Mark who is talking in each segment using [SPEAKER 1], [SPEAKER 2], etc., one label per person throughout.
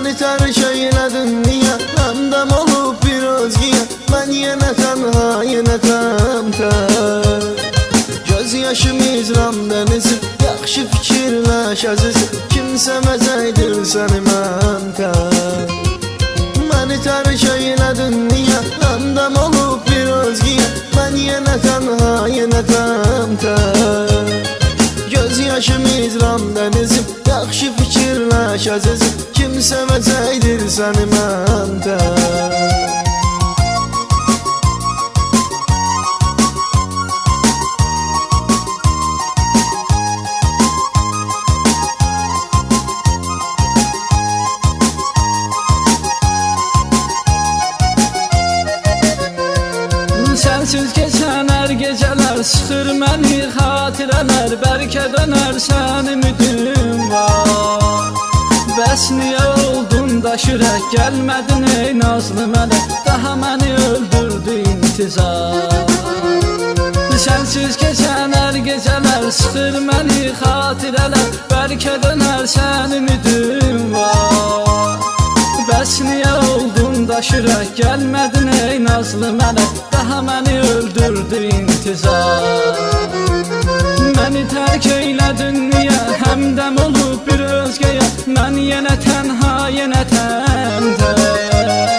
[SPEAKER 1] Məni tərk eylədin niyə? Məndəm olub bir özgəyə. Mən yenə tənha, yenə təm-tək. Göz yaşım icram dənizim, yaxşı fikirləş əzizim. Kimsə məzəydir səni mən-tək. Məni tərk eylədin niyə? Məndəm olub bir özgəyə. Mən yenə tənha, yenə təm-tək. Göz yaşım icram dənizim, yaxşı fikirləş əzizim. Kimsə məzəydir səni mən-tək.
[SPEAKER 2] Sensiz geçen her geceler sıxır məni xatirələr. Bəlkə dönər sən ümidim var. Bəs niyə oldun da şürək, gəlmədin ey nazlı mələk. Daha məni öldürdü intizar. Sensiz geçen her geceler sıxır məni xatirələr. Bəlkə dönər sən ümidim var. Bəs niyə oldun da şürək, gəlmədin ey nazlı mələk. Daha məni öldürdü intizar. Məni tərk eylədin niyə? Həmdəm olub bir özgəyə. Mən yenə tənha, yenə təm-tək.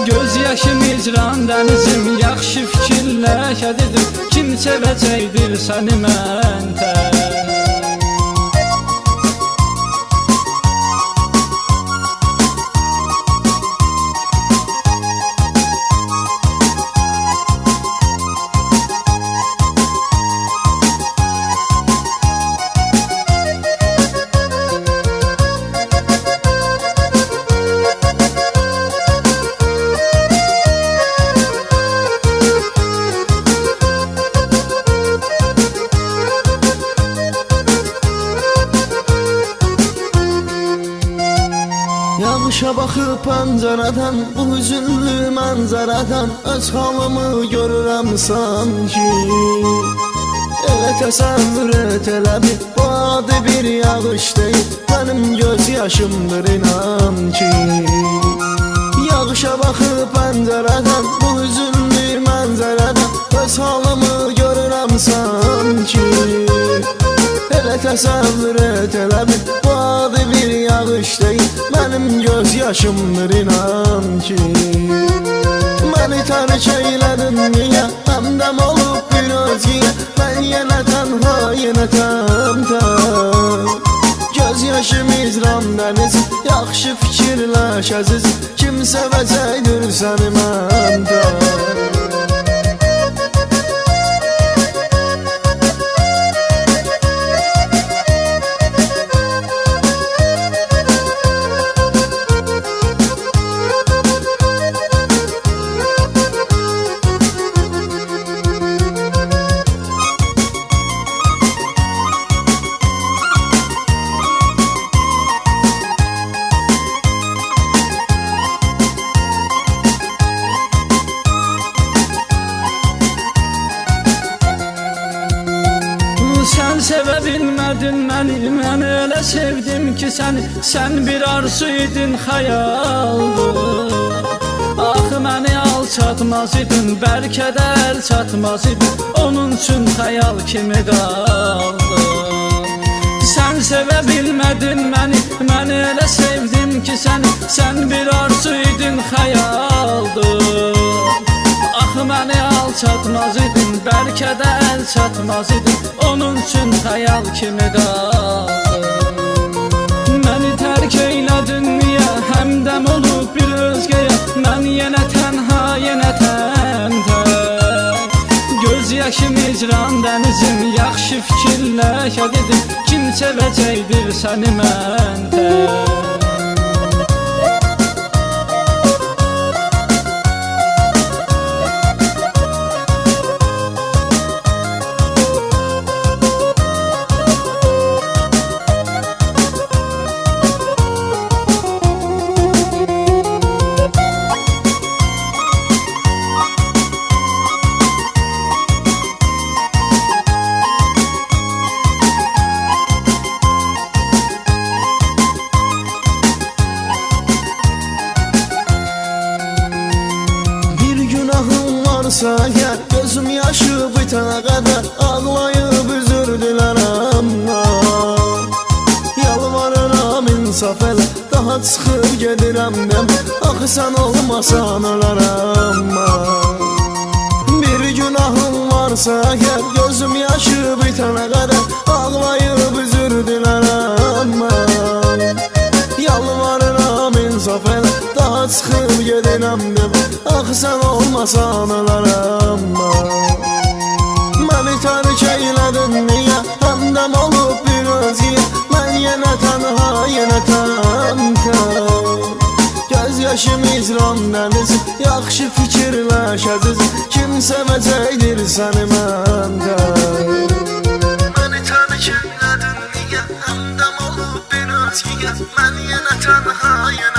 [SPEAKER 2] Göz yaşım icran dənizim, yaxşı fikirləş əzizim. Kim sevəcəkdir səni mən-tək.
[SPEAKER 1] Yağışa baxıb pəncərədən, bu hüzünlü mənzərədən öz halımı görürəm sanki. Elə təsəvvür et, elə bir bu adi bir yağış deyil, mənim göz yaşımdır inan ki. Yağışa baxıb pəncərədən, bu hüzünlü mənzərədən öz halımı görürəm sanki. Elə təsəvvür et, elə bir bu adi bir yağış deyil, mənim göz yaşımdır inan ki. Məni tərk eylədin niyə? Həmdəm olub bir özgəyə. Mən yenə tənha, yenə təm-tək. Göz yaşım icram dənizim, yaxşı fikirləş əzizim. Kim sevəcəkdir səni mən-tək.
[SPEAKER 2] Sen sevə bilmədin məni, mən elə sevdim ki səni. Sən bir arzu idin, xəyaldır. Axı məni alçatmaz idin, bəlkə də əl çatmaz idin. Onun üçün xəyal kimi qaldı. Sən sevə bilmədin məni, mən elə sevdim ki səni. Sən bir arzu idin, xəyaldır. Axı məni alçatmaz idin, bəlkə də əl çatmaz idin. Onun üçün xəyal kimi qaldı. Məni tərk eylədin niyə? Həmdəm olub bir özgəyə. Mən yenə tənha, yenə təm-tək. Göz yaşım icran dənizim, yaxşı fikirləş əzizim. Kim sevəcəkdir səni mən-tək.
[SPEAKER 1] qədər ağlayıb üzürdülər amma yalvarıram insaf elə, daha çıxıb gedirəm dem. Axı sən olmasan ölərəm mən. Bir günahım varsa əgər, gözüm yaşı bitənə qədər ağlayıb üzürdülər amma yalvarıram insaf elə, daha çıxıb gedirəm dem. Axı sən olmasan ölərəm mən. Məni tərk eylədin niyə, həmdəm olub bir özgə. Mən yenə tənha, yenə tənha. Göz yaşım izran dəniz, yaxşı fikirləşəcəz. Kim sevəcəkdir səni məndən? Məni tərk eylədin niyə, həmdəm olub bir özgə. Mən yenə tənha, yenə